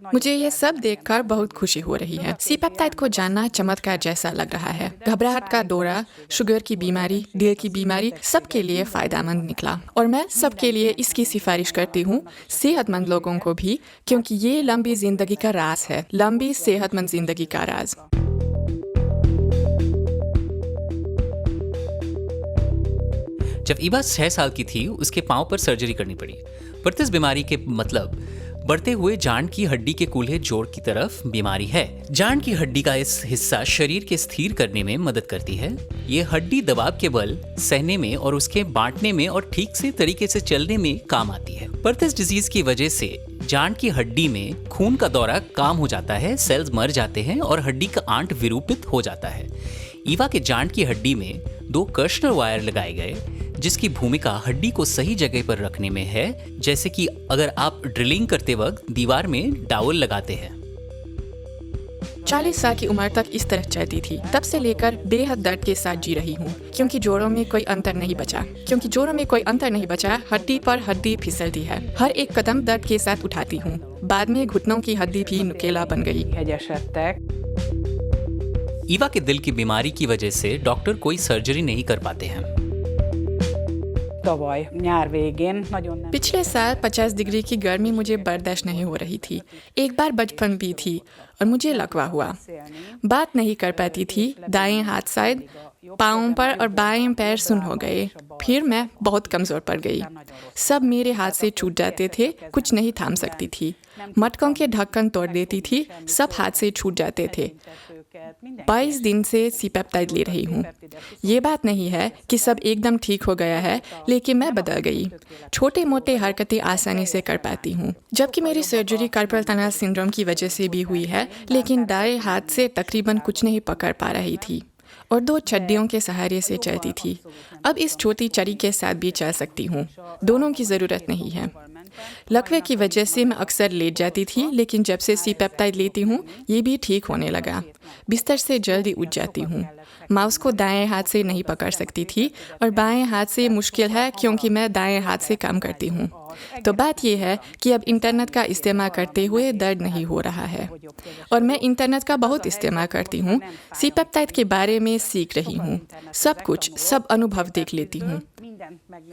मुझे ये सब देखकर बहुत खुशी हो रही है। सी पेप्टाइड को जानना चमत्कार जैसा लग रहा है। घबराहट का दौरा, शुगर की बीमारी, दिल की बीमारी, सबके लिए फायदेमंद निकला। और मैं सबके लिए इसकी सिफारिश करती हूँ, सेहतमंद लोगों को भी, क्योंकि ये लंबी जिंदगी का राज है, लंबी सेहतमंद जिंदगी का राज। जब ईवा 6 साल की थी, उसके पांव पर सर्जरी करनी पड़ी। पर्टिस बीमारी के मतलब बढ़ते हुए जांड की हड्डी के कूल्हे जोड़ की तरफ बीमारी है। जांड की हड्डी का इस हिस्सा शरीर के स्थिर करने में मदद करती है। ये हड्डी दबाव के बल सहने में और उसके बांटने में और ठीक से तरीके से चलने में काम आती है। पर्टिस डिजीज की वजह से जांड की हड्डी में खून का दौरा कम हो जाता है, सेल्स मर जाते हैं और हड्डी का आंट विरूपित हो जाता है। ईवा के जांड की हड्डी में 2 कर्शनर वायर लगाए गए, जिसकी भूमिका हड्डी को सही जगह पर रखने में है, जैसे कि अगर आप ड्रिलिंग करते वक्त दीवार में डावल लगाते हैं। 40 साल की उम्र तक इस तरह चलती थी। तब से लेकर बेहद दर्द के साथ जी रही हूँ, क्योंकि जोड़ों में कोई अंतर नहीं बचा। हड्डी पर हड्डी फिसलती है। हर एक कदम दर्द के साथ उठाती हूँ। बाद में घुटनों की हड्डी भी नुकीला बन गई। ईवा के दिल की बीमारी की वजह से डॉक्टर कोई सर्जरी नहीं कर पाते हैं। पिछले साल 50 डिग्री की गर्मी मुझे बर्दाश्त नहीं हो रही थी। एक बार बचपन भी थी और मुझे लकवा हुआ। बात नहीं कर पाती थी। दाएं हाथ साइड पाँव पर और बाएं पैर सुन्न हो गए। फिर मैं बहुत कमज़ोर पड़ गई। सब मेरे हाथ से छूट जाते थे, कुछ नहीं थाम सकती थी। मटकों के ढक्कन तोड़ देती थी, सब हाथ से छूट जाते थे। 22 दिन से सी पेप्टाइड ले रही हूँ। ये बात नहीं है कि सब एकदम ठीक हो गया है, लेकिन मैं बदल गई। छोटे मोटे हरकतें आसानी से कर पाती हूँ। जबकि मेरी सर्जरी कार्पल टनल सिंड्रोम की वजह से भी हुई है, लेकिन दाएं हाथ से तकरीबन कुछ नहीं पकड़ पा रही थी और 2 चड्डियों के सहारे से चलती थी। अब इस छोटी चरी के साथ भी चल सकती हूँ। दोनों की ज़रूरत नहीं है। लकवे की वजह से मैं अक्सर लेट जाती थी, लेकिन जब से सी पेप्टाइड लेती हूँ, ये भी ठीक होने लगा। बिस्तर से जल्दी उठ जाती हूँ। माउस को दाएं हाथ से नहीं पकड़ सकती थी और बाएं हाथ से मुश्किल है, क्योंकि मैं दाएं हाथ से काम करती हूँ। तो बात यह है कि अब इंटरनेट का इस्तेमाल करते हुए दर्द नहीं हो रहा है और मैं इंटरनेट का बहुत इस्तेमाल करती हूँ। सी पेप्टाइड के बारे में सीख रही हूँ। सब अनुभव देख लेती हूँ।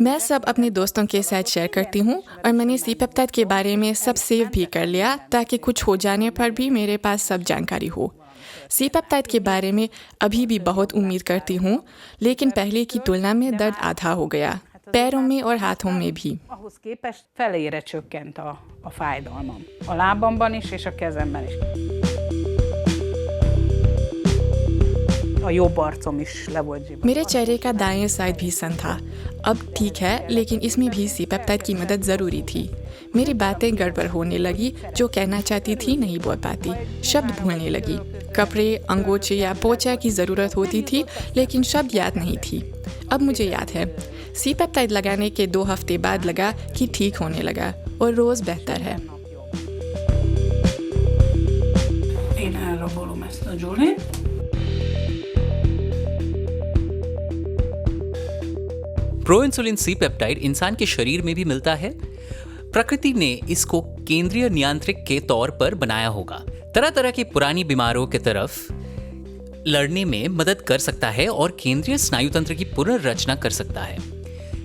मैं सब अपने दोस्तों के साथ शेयर करती हूँ और मैंने सी पेप्टाइड के बारे में सब सेव भी कर लिया, ताकि कुछ हो जाने पर भी मेरे पास सब जानकारी हो। सी पेप्टाइड के बारे में अभी भी बहुत उम्मीद करती हूँ, लेकिन पहले की तुलना में दर्द आधा हो गया, पैरों में और हाथों में भी। मेरे चेहरे का दाएं साइड भी सन था। अब ठीक है, लेकिन इसमें भी सी पेप्टाइड की मदद ज़रूरी थी। मेरी बातें गड़बड़ होने लगी, जो कहना चाहती थी नहीं बोल पाती, शब्द भूलने लगी। कपड़े, अंगोछे या पोछा की ज़रूरत होती थी, लेकिन शब्द याद नहीं थी। अब मुझे याद है। सी पेप्टाइड लगाने के 2 हफ्ते बाद लगा कि ठीक होने लगा और रोज़ बेहतर है। प्रोइंसुलिन सी पेप्टाइड इंसान के शरीर में भी मिलता है। प्रकृति ने इसको केंद्रीय नियंत्रक के तौर पर बनाया होगा। तरह तरह की पुरानी बीमारियों के तरफ लड़ने में मदद कर सकता है और केंद्रीय स्नायु तंत्र की पुनर्रचना कर सकता है।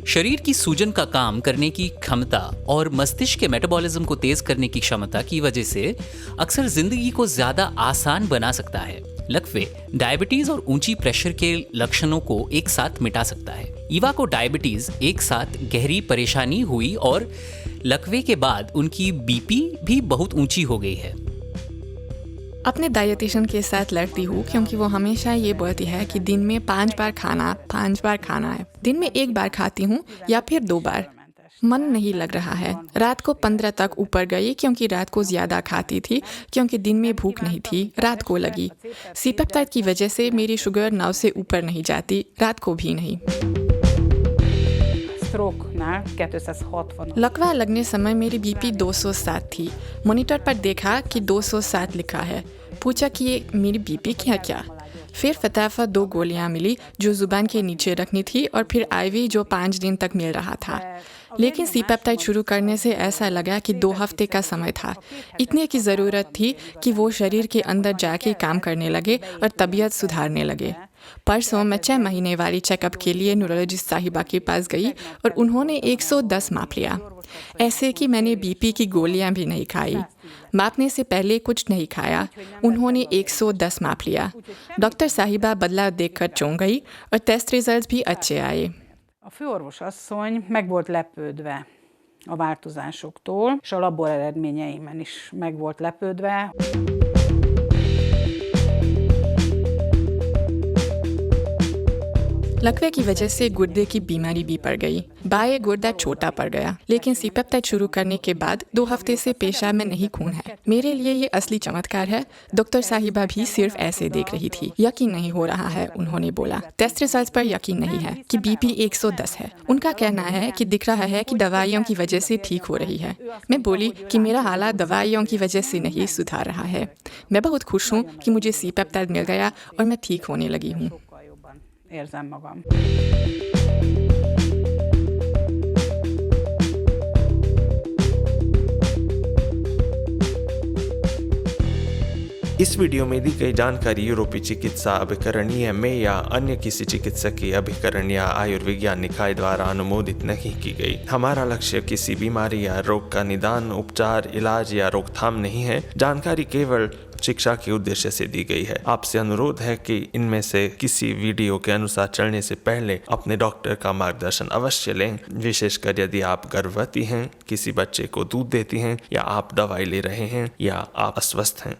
शरीर की सूजन का काम करने की क्षमता और मस्तिष्क के मेटाबॉलिज्म को तेज करने की क्षमता की वजह से अक्सर जिंदगी को ज्यादा आसान बना सकता है। लकवे डायबिटीज और ऊंची प्रेशर के लक्षणों को एक साथ मिटा सकता है। ईवा को डायबिटीज एक साथ गहरी परेशानी हुई और लकवे के बाद उनकी बीपी भी बहुत ऊंची हो गई है। अपने डायटिशियन के साथ लड़ती हूँ, क्योंकि वो हमेशा ये बोलती है कि दिन में 5 बार खाना है। दिन में 1 बार खाती हूँ या फिर 2 बार। मन नहीं लग रहा है। रात को 15 तक ऊपर गई, क्योंकि रात को ज़्यादा खाती थी, क्योंकि दिन में भूख नहीं थी, रात को लगी। सी पेप्टाइड की वजह से मेरी शुगर 9 से ऊपर नहीं जाती, रात को भी नहीं। लकवा लगने समय मेरी बीपी 207 थी। मॉनिटर पर देखा कि 207 लिखा है। पूछा कि ये मेरी बीपी क्या? फिर फटाफट 2 गोलियां मिली, जो जुबान के नीचे रखनी थी, और फिर आईवी, जो 5 दिन तक मिल रहा था। लेकिन सी पेप्टाइड शुरू करने से ऐसा लगा कि 2 हफ्ते का समय था। इतने की ज़रूरत थी कि वो शरीर के अंदर जाके काम करने लगे और तबीयत सुधारने लगे। परसों मैं 6 महीने वाली चेकअप के लिए न्यूरोलॉजिस्ट साहिबा के पास गई और उन्होंने 110 माप लिया। ऐसे कि मैंने बीपी की गोलियां भी नहीं खाई। मापने से पहले कुछ नहीं खाया। उन्होंने 110 माप लिया। डॉक्टर साहिबा बदलाव देखकर चौंक गई और टेस्ट रिजल्ट्स भी अच्छे आए। A főorvos asszony meg volt lepődve a változásoktól, és a labor eredményeimen is meg volt lepődve. लकवे की वजह से गुर्दे की बीमारी भी पड़ गई। बाएं गुर्दा छोटा पड़ गया, लेकिन सी पेप्टाइड शुरू करने के बाद 2 हफ्ते से पेशाब में नहीं खून है। मेरे लिए ये असली चमत्कार है। डॉक्टर साहिबा भी सिर्फ ऐसे देख रही थी। यकीन नहीं हो रहा है, उन्होंने बोला। टेस्ट रिजल्ट्स पर यकीन नहीं है कि बीपी 110 है। उनका कहना है कि दिख रहा है कि दवाइयों की वजह से ठीक हो रही है। मैं बोली कि मेरा हालात दवाइयों की वजह से नहीं सुधार रहा है। मैं बहुत खुश हूँ कि मुझे सी पेप्टाइड मिल गया और मैं ठीक होने लगी हूँ। Érzem magam. इस वीडियो में दी गई जानकारी यूरोपीय चिकित्सा अभिकरणीय में या अन्य किसी चिकित्सकीय अभिकरण या आयुर्विज्ञान निकाय द्वारा अनुमोदित नहीं की गई। हमारा लक्ष्य किसी बीमारी या रोग का निदान, उपचार, इलाज या रोकथाम नहीं है। जानकारी केवल शिक्षा के उद्देश्य से दी गई है। आपसे अनुरोध है कि इनमें से किसी वीडियो के अनुसार चलने से पहले अपने डॉक्टर का मार्गदर्शन अवश्य लें, विशेषकर यदि आप गर्भवती हैं, किसी बच्चे को दूध देती हैं या आप दवाई ले रहे हैं या आप अस्वस्थ हैं।